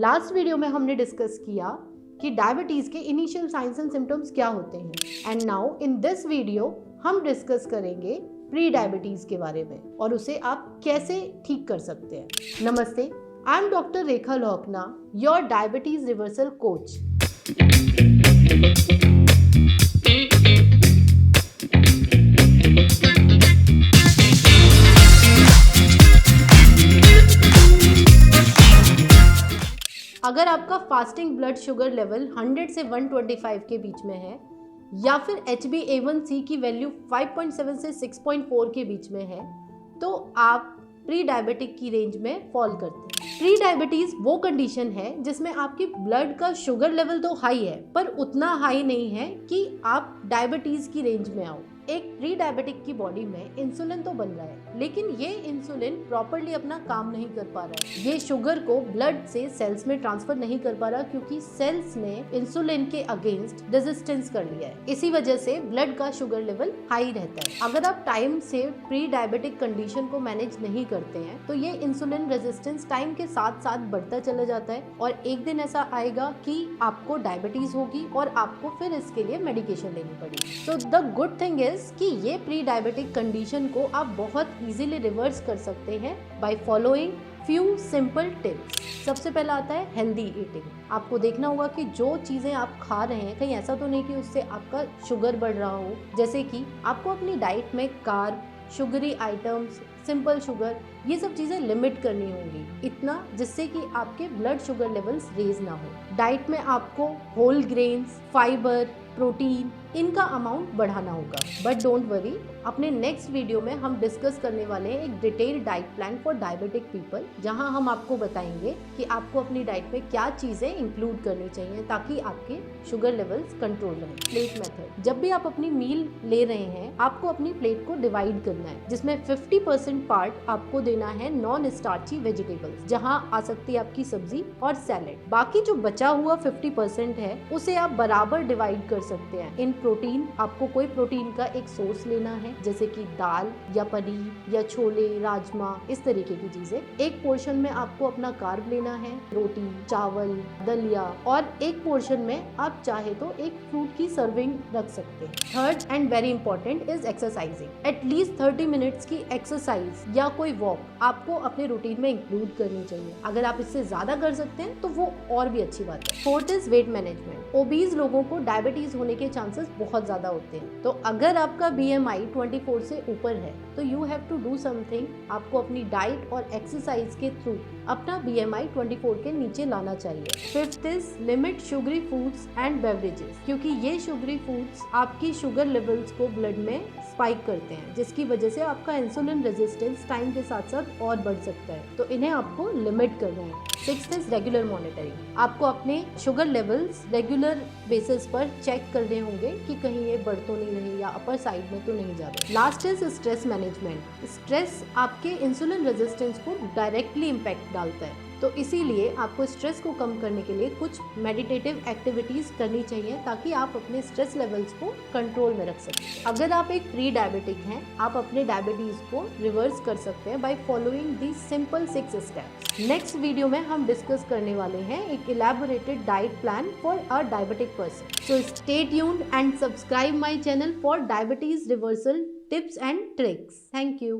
Last video में हमने discuss किया कि डायबिटीज के इनिशियल साइंस एंड सिम्टम्स क्या होते हैं and now in this video हम डिस्कस करेंगे प्री डायबिटीज के बारे में और उसे आप कैसे ठीक कर सकते हैं। नमस्ते, I am doctor Rekha Lohakna, your diabetes reversal coach. अगर आपका फास्टिंग ब्लड शुगर लेवल 100 से 125 के बीच में है या फिर HbA1c की वैल्यू 5.7 से 6.4 के बीच में है तो आप प्री डायबिटिक की रेंज में फॉल करते हैं। प्री डायबिटीज वो कंडीशन है जिसमें आपकी ब्लड का शुगर लेवल तो हाई है पर उतना हाई नहीं है कि आप डायबिटीज की रेंज में आओ। एक प्री डायबिटिक की बॉडी में इंसुलिन तो बन रहा है लेकिन ये इंसुलिन प्रॉपर्ली अपना काम नहीं कर पा रहा है। ये शुगर को ब्लड से सेल्स में ट्रांसफर नहीं कर पा रहा क्योंकि सेल्स ने इंसुलिन के अगेंस्ट रेजिस्टेंस कर लिया है। इसी वजह से ब्लड का शुगर लेवल हाई रहता है। अगर आप टाइम से प्री डायबिटिक कंडीशन को मैनेज नहीं करते हैं तो ये इंसुलिन रेजिस्टेंस टाइम के साथ साथ बढ़ता चला जाता है और एक दिन ऐसा आएगा कि आपको डायबिटीज होगी और आपको फिर इसके लिए मेडिकेशन लेनी पड़ेगी। So the good thing is कि ये प्री डायबिटिक कंडीशन को आप बहुत इजीली रिवर्स कर सकते हैं by following few simple tips. सबसे पहला आता है हेल्दी ईटिंग। आपको देखना होगा कि जो चीज़ें आप खा रहे हैं कहीं ऐसा तो नहीं कि उससे आपका शुगर बढ़ रहा हो। जैसे कि आपको अपनी डाइट में carb, sugary items, simple sugar, ये सब चीज़ें लिमिट करनी होंगी इतना जिससे कि आपके ब्लड शुगर लेवल्स रेज ना हो। डाइट में आपको होल ग्रेन्स, फाइबर, प्रोटीन, इनका अमाउंट बढ़ाना होगा। बट डोंट वरी, अपने नेक्स्ट वीडियो में हम डिस्कस करने वाले हैं एक detailed diet plan for diabetic people, जहां हम आपको बताएंगे कि आपको अपनी डाइट में क्या चीज़ें इंक्लूड करनी चाहिए ताकि आपके शुगर लेवल्स कंट्रोल रहें। Plate method. जब भी आप अपनी मील ले रहे हैं आपको अपनी प्लेट को डिवाइड करना है जिसमें 50% पार्ट आपको देना है नॉन स्टार्ची वेजिटेबल्स, जहां आ सकती है आपकी सब्जी और सैलेड। बाकी जो बचा हुआ 50% है उसे आप बराबर डिवाइड कर सकते हैं। इन प्रोटीन, आपको कोई प्रोटीन का एक सोर्स लेना है जैसे कि दाल या पनीर या छोले, राजमा, इस तरीके की चीजें। एक पोर्शन में आपको अपना कार्ब लेना है, रोटी, चावल, दलिया, और एक पोर्शन में आप चाहे तो एक फ्रूट की सर्विंग रख सकते हैं। Third and very important is exercising. At least 30 minutes की एक्सरसाइज या कोई वॉक आपको अपने रूटीन में इंक्लूड करनी चाहिए। अगर आप इससे ज्यादा कर सकते हैं तो वो और भी अच्छी बात है। Fourth is weight management. Obese लोगों को डायबिटीज होने के चांसेस बहुत ज्यादा होते हैं, तो अगर आपका BMI 24 से ऊपर है तो you have to do something. आपको अपनी डाइट और एक्सरसाइज के थ्रू अपना BMI 24 के नीचे लाना चाहिए। Fifth is limit sugary foods and beverages, क्योंकि ये शुगरी फूड्स आपकी शुगर लेवल्स को ब्लड में स्पाइक करते हैं जिसकी वजह से आपका इंसुलिन रेजिस्टेंस टाइम के साथ साथ और बढ़ सकता है, तो इन्हें आपको लिमिट करना है। Sixth is regular monitoring. आपको अपने शुगर लेवल्स रेगुलर बेसिस पर चेक करने होंगे कि कहीं ये बढ़ तो नहीं रहे या अपर साइड में तो नहीं जा रहे। Last is stress management. Stress आपके इंसुलिन रेजिस्टेंस को डायरेक्टली इम्पैक्ट डालता है, तो इसीलिए आपको स्ट्रेस को कम करने के लिए कुछ मेडिटेटिव एक्टिविटीज करनी चाहिए ताकि आप अपने स्ट्रेस लेवल्स को कंट्रोल में रख सकें। अगर आप एक प्री डायबिटिक हैं आप अपने डायबिटीज को रिवर्स कर सकते हैं by following the simple 6 steps. Next video में हम डिस्कस करने वाले हैं एक elaborated diet plan for a diabetic person. So stay tuned and subscribe my channel for diabetes reversal tips and tricks. Thank you.